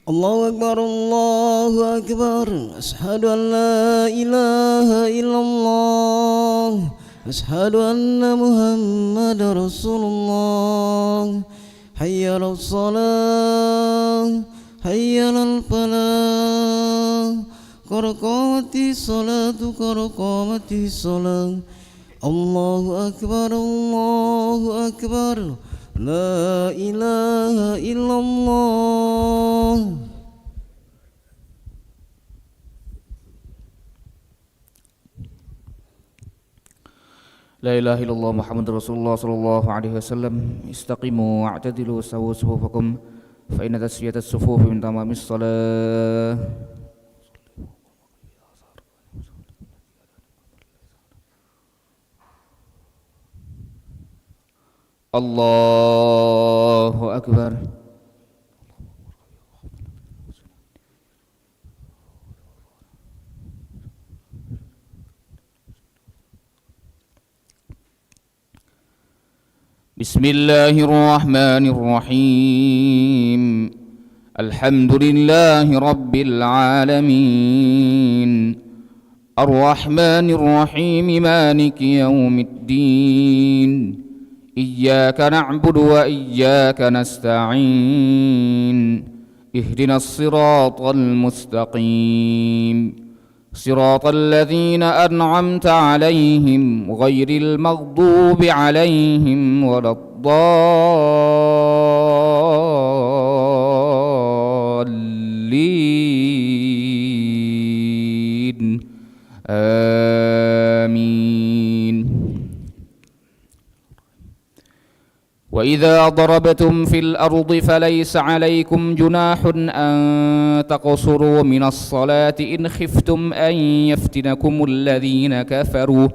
الله أكبر الله أكبر أشهد أن لا إله إلا الله أشهد أن محمد رسول الله حي على الصلاة حي على الفلاح قد قامت الصلاة قد قامت الصلاة الله أكبر الله أكبر لا إله إلا الله. لا إله إلا الله محمد رسول الله صلى الله عليه وسلم. استقيموا واعتدلوا سووا صفوفكم فإن تسوية الصفوف من تمام الصلاة. الله أكبر. بسم الله الرحمن الرحيم. الحمد لله رب العالمين الرحمن الرحيم مالك يوم الدين إياك نعبد وإياك نستعين اهدنا الصراط المستقيم صراط الذين أنعمت عليهم غير المغضوب عليهم ولا الضالين آمين. وإذا ضربتم في الأرض فليس عليكم جناح أن تقصروا من الصلاة إن خفتم أن يفتنكم الذين كفروا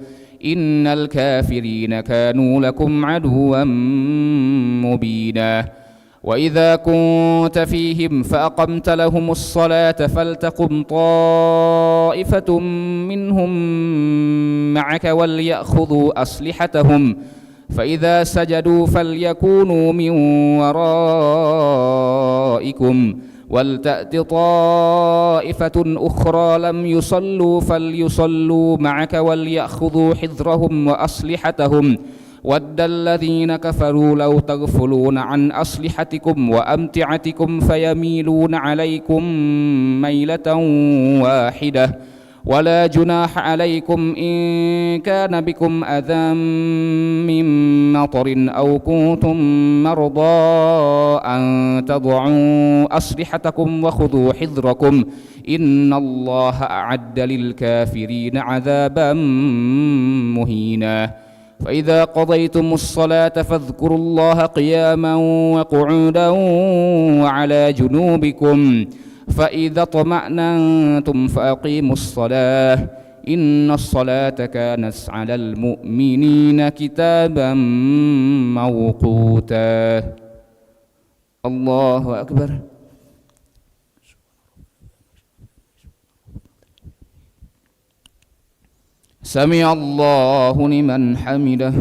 إن الكافرين كانوا لكم عدوا مبينا. وإذا كنت فيهم فأقمت لهم الصلاة فلتقم طائفة منهم معك وليأخذوا أسلحتهم فإذا سجدوا فليكونوا من ورائكم ولتأت طائفة أخرى لم يصلوا فليصلوا معك وليأخذوا حذرهم وأسلحتهم ود الذين كفروا لو تغفلون عن أسلحتكم وأمتعتكم فيميلون عليكم ميلة واحدة ولا جناح عليكم إن كان بكم أذى من مطر أو كنتم مرضى أن تضعوا أسلحتكم وخذوا حذركم إن الله أعد للكافرين عذابا مهينا. فإذا قضيتم الصلاة فاذكروا الله قياما وقعودا وعلى جنوبكم فإذا اطمأننتم فأقيموا الصلاة إن الصلاة كانت على المؤمنين كتابا موقوتا. الله أكبر. سمع الله لمن حمده.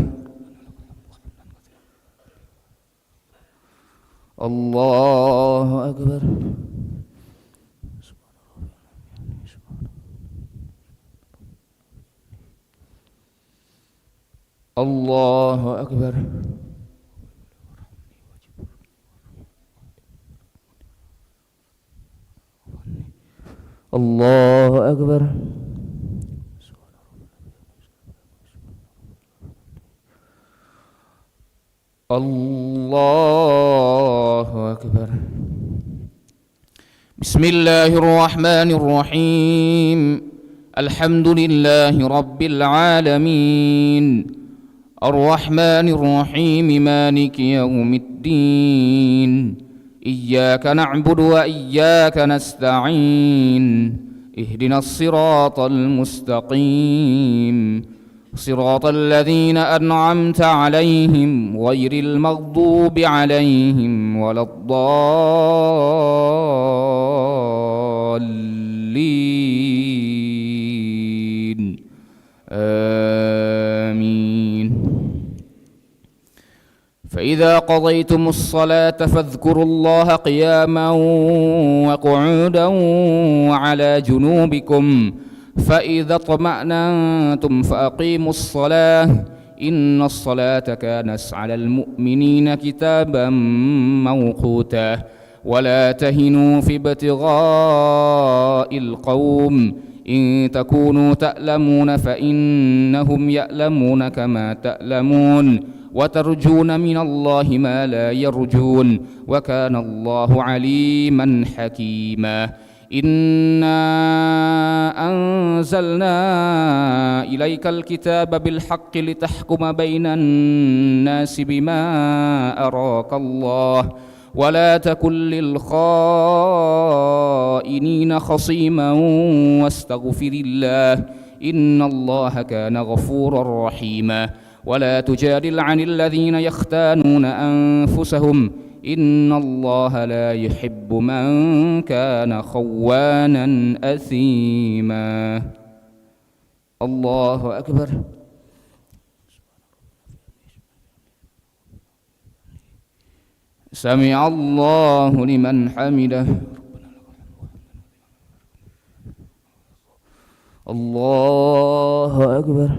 الله أكبر. الله أكبر. الله أكبر. الله أكبر. بسم الله الرحمن الرحيم. الحمد لله رب العالمين الرحمن الرحيم مالك يوم الدين إياك نعبد وإياك نستعين اهدنا الصراط المستقيم صراط الذين أنعمت عليهم غير المغضوب عليهم ولا الضالين آمين. فإذا قضيتم الصلاة فاذكروا الله قياما وقعودا وعلى جنوبكم فإذا اطمأننتم فأقيموا الصلاة إن الصلاة كانت على المؤمنين كتابا موقوتا ولا تهنوا في ابتغاء القوم إن تكونوا تألمون فإنهم يألمون كما تألمون وترجون من الله ما لا يرجون وكان الله عليما حكيما إنا أنزلنا إليك الكتاب بالحق لتحكم بين الناس بما أراك الله ولا تكن للخائنين خصيما واستغفر الله إن الله كان غفورا رحيما ولا تجادل عن الذين يختانون أنفسهم إن الله لا يحب من كان خوانا أثيما. الله أكبر. سمع الله لمن حمده. الله أكبر.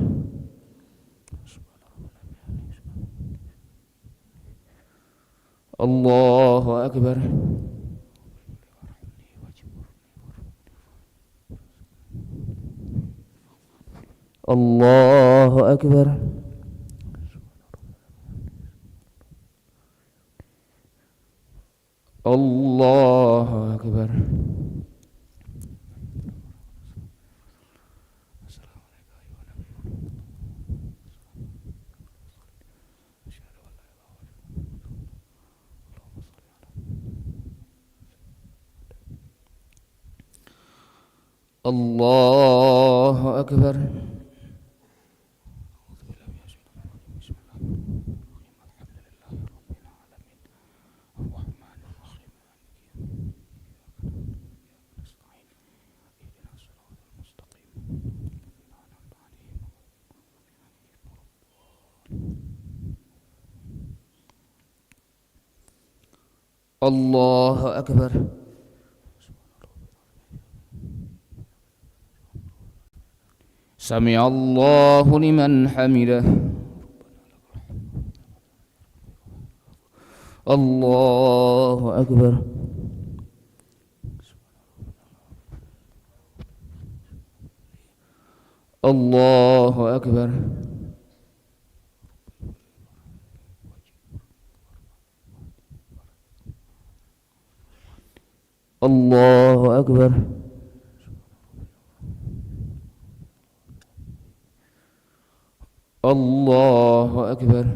الله أكبر. الله أكبر. الله أكبر. الله أكبر. الله أكبر. سمع الله لمن حمده. الله أكبر. الله أكبر. الله أكبر. الله أكبر.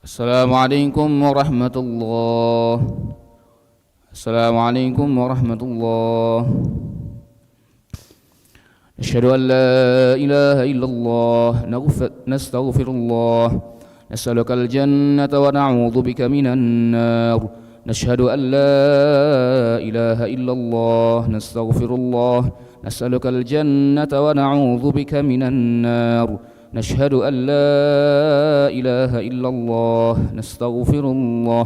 السلام عليكم ورحمة الله. السلام عليكم ورحمة الله. نشهد أن لا إله إلا الله نستغفر الله نسألك الجنة ونعوذ بك من النار. نشهد أن لا إله إلا الله نستغفر الله نسألك الجنة ونعوذ بك من النار. نشهد أن لا إله إلا الله نستغفر الله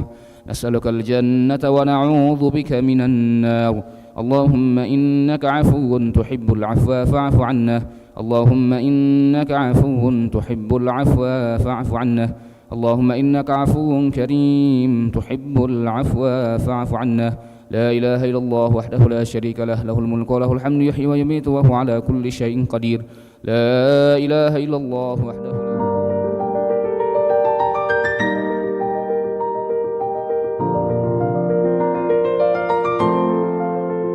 نسألك الجنة ونعوذ بك من النار. اللهم إنك عفو تحب العفو فاعف عنا. اللهم إنك عفو تحب العفو فاعف عنا. اللهم إنك عفو كريم تحب العفو فاعف عنا. لا إله إلا الله وحده لا شريك له له الملك وله الحمد يحيي ويميت وهو على كل شيء قدير. لا إله إلا الله وحده